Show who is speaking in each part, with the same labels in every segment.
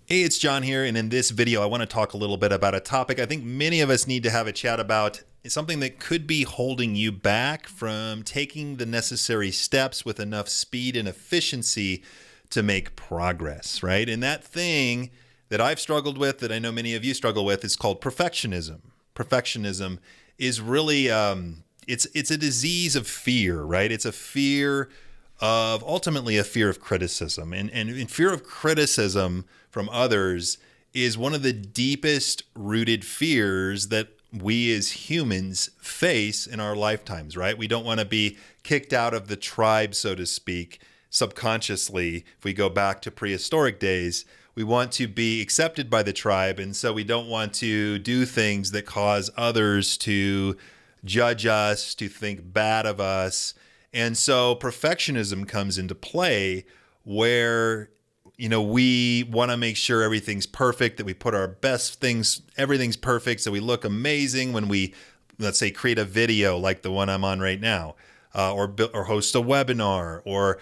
Speaker 1: Hey, it's John here, and in this video, I want to talk a little bit about a topic I think many of us need to have a chat about. It's something that could be holding you back from taking the necessary steps with enough speed and efficiency to make progress, right? And that thing that I've struggled with, that I know many of you struggle with, is called perfectionism. Perfectionism is really, it's a disease of fear, right? It's a fear of, ultimately a fear of criticism. And fear of criticism from others is one of the deepest rooted fears that we as humans face in our lifetimes, right? We don't want to be kicked out of the tribe, so to speak, subconsciously. If we go back to prehistoric days, we want to be accepted by the tribe. And so we don't want to do things that cause others to judge us, to think bad of us. And so perfectionism comes into play where, we want to make sure everything's perfect, that we put our best things, everything's perfect, so we look amazing when we, let's say, create a video like the one I'm on right now, or host a webinar, or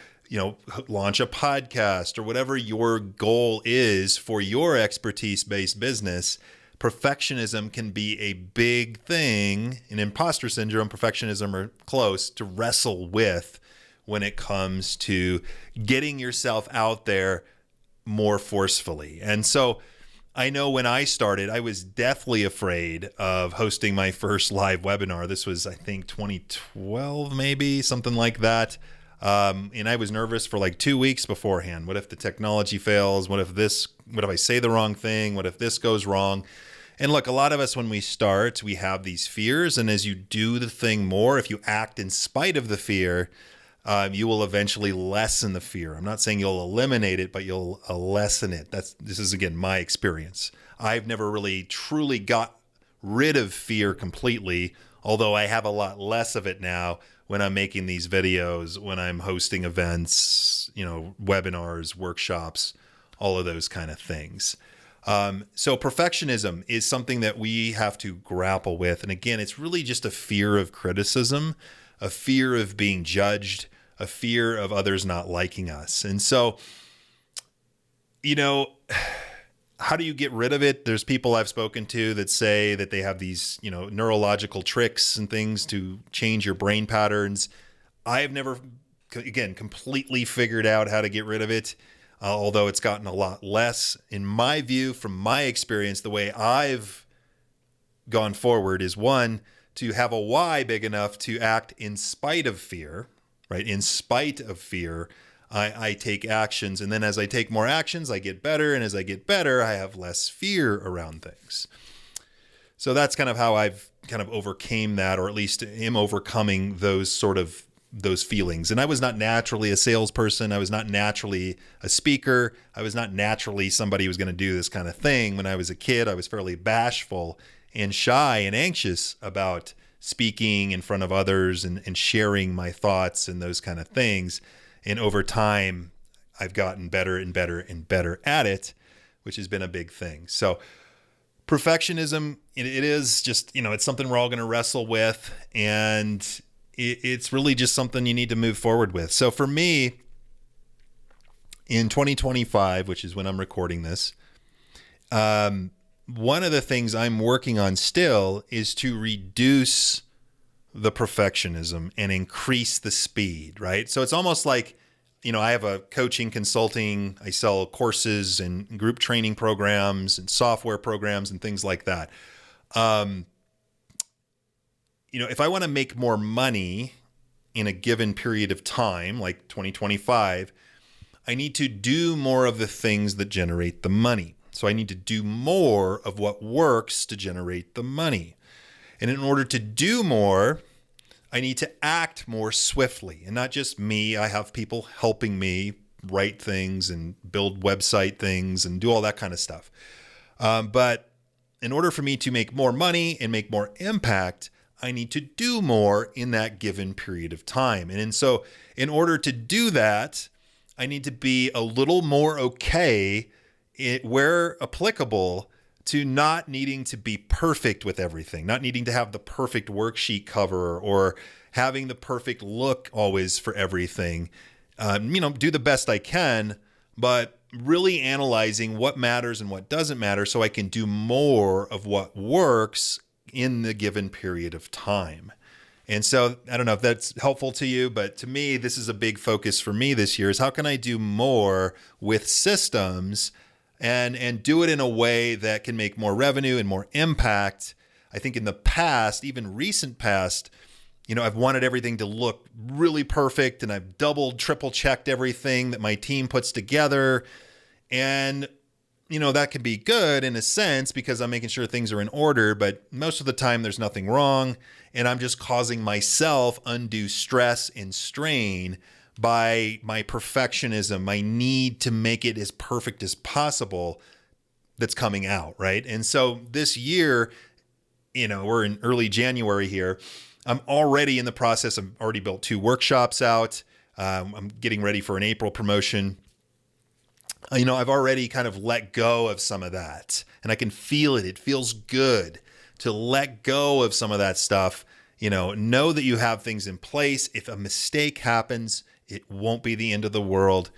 Speaker 1: launch a podcast, or whatever your goal is for your expertise-based business. Perfectionism can be a big thing, and imposter syndrome, perfectionism are close to wrestle with when it comes to getting yourself out there more forcefully. And so I know when I started, I was deathly afraid of hosting my first live webinar. This was, I think, 2012, maybe, something like that. And I was nervous for like 2 weeks beforehand. What if the technology fails? What if I say the wrong thing? What if this goes wrong? And look, a lot of us, when we start, we have these fears. And as you do the thing more, if you act in spite of the fear, you will eventually lessen the fear. I'm not saying you'll eliminate it, but you'll lessen it. This is, again, my experience. I've never really truly got rid of fear completely, although I have a lot less of it now when I'm making these videos, when I'm hosting events, webinars, workshops, all of those kind of things. So perfectionism is something that we have to grapple with. And again, it's really just a fear of criticism, a fear of being judged, a fear of others not liking us. And so, how do you get rid of it? There's people I've spoken to that say that they have these, neurological tricks and things to change your brain patterns. I have never, again, completely figured out how to get rid of it, although it's gotten a lot less. In my view, from my experience, the way I've gone forward is, one, to have a why big enough to act in spite of fear, right? In spite of fear, I take actions. And then as I take more actions, I get better. And as I get better, I have less fear around things. So that's kind of how I've kind of overcame that, or at least am overcoming those feelings. And I was not naturally a salesperson. I was not naturally a speaker. I was not naturally somebody who was going to do this kind of thing. When I was a kid, I was fairly bashful and shy and anxious about speaking in front of others and sharing my thoughts and those kind of things. And over time, I've gotten better and better and better at it, which has been a big thing. So perfectionism, it is just, it's something we're all going to wrestle with. And it's really just something you need to move forward with. So for me, in 2025, which is when I'm recording this, one of the things I'm working on still is to reduce the perfectionism and increase the speed, right? So it's almost like, I have a coaching, consulting, I sell courses and group training programs and software programs and things like that. If I want to make more money in a given period of time, like 2025, I need to do more of the things that generate the money. So I need to do more of what works to generate the money. And in order to do more, I need to act more swiftly. And not just me, I have people helping me write things and build website things and do all that kind of stuff. But in order for me to make more money and make more impact, I need to do more in that given period of time. And so in order to do that, I need to be a little more okay, where applicable, to not needing to be perfect with everything, not needing to have the perfect worksheet cover or having the perfect look always for everything. Do the best I can, but really analyzing what matters and what doesn't matter so I can do more of what works in the given period of time. And so I don't know if that's helpful to you, but to me, this is a big focus for me this year is how can I do more with systems and do it in a way that can make more revenue and more impact. I think in the past, even recent past, I've wanted everything to look really perfect and I've doubled, triple checked everything that my team puts together. And, that can be good in a sense because I'm making sure things are in order, but most of the time there's nothing wrong. And I'm just causing myself undue stress and strain by my perfectionism, my need to make it as perfect as possible that's coming out, right? And so this year, we're in early January here. I'm already in the process. I've already built 2 workshops out. I'm getting ready for an April promotion. I've already kind of let go of some of that and I can feel it. It feels good to let go of some of that stuff. Know that you have things in place. If a mistake happens, it won't be the end of the world.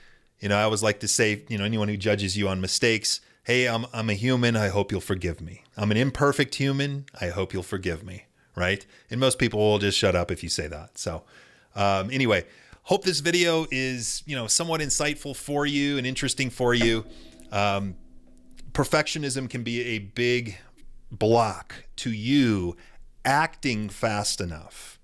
Speaker 1: I always like to say, anyone who judges you on mistakes, hey, I'm a human. I hope you'll forgive me. I'm an imperfect human. I hope you'll forgive me. Right? And most people will just shut up if you say that. So anyway, hope this video is, somewhat insightful for you and interesting for you. Perfectionism can be a big block to you acting fast enough,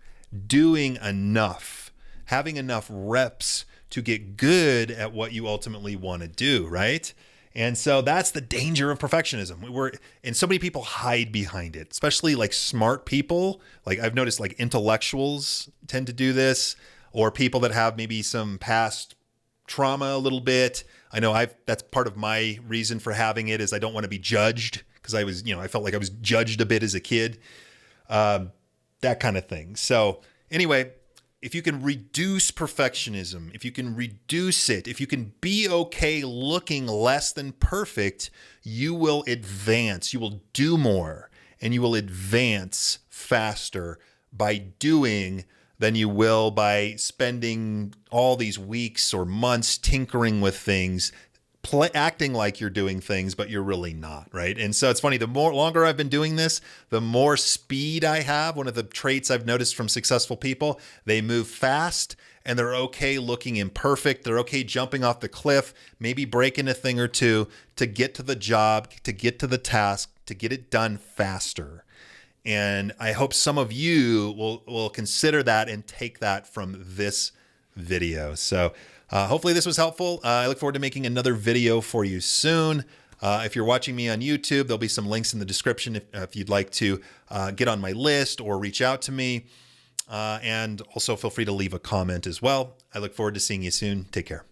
Speaker 1: doing enough, having enough reps to get good at what you ultimately want to do, right? And so that's the danger of perfectionism. And so many people hide behind it, especially like smart people. Like I've noticed like intellectuals tend to do this, or people that have maybe some past trauma a little bit. I know that's part of my reason for having it is I don't want to be judged because I felt like I was judged a bit as a kid, that kind of thing. So anyway, if you can reduce perfectionism, if you can reduce it, if you can be okay looking less than perfect, you will advance, you will do more, and you will advance faster by doing than you will by spending all these weeks or months tinkering with things, acting like you're doing things, but you're really not, right? And so it's funny, the longer I've been doing this, the more speed I have. One of the traits I've noticed from successful people, they move fast and they're okay looking imperfect. They're okay jumping off the cliff, maybe breaking a thing or two to get to the job, to get to the task, to get it done faster. And I hope some of you will consider that and take that from this video. So hopefully this was helpful. I look forward to making another video for you soon. If you're watching me on YouTube, there'll be some links in the description if you'd like to get on my list or reach out to me. And also feel free to leave a comment as well. I look forward to seeing you soon. Take care.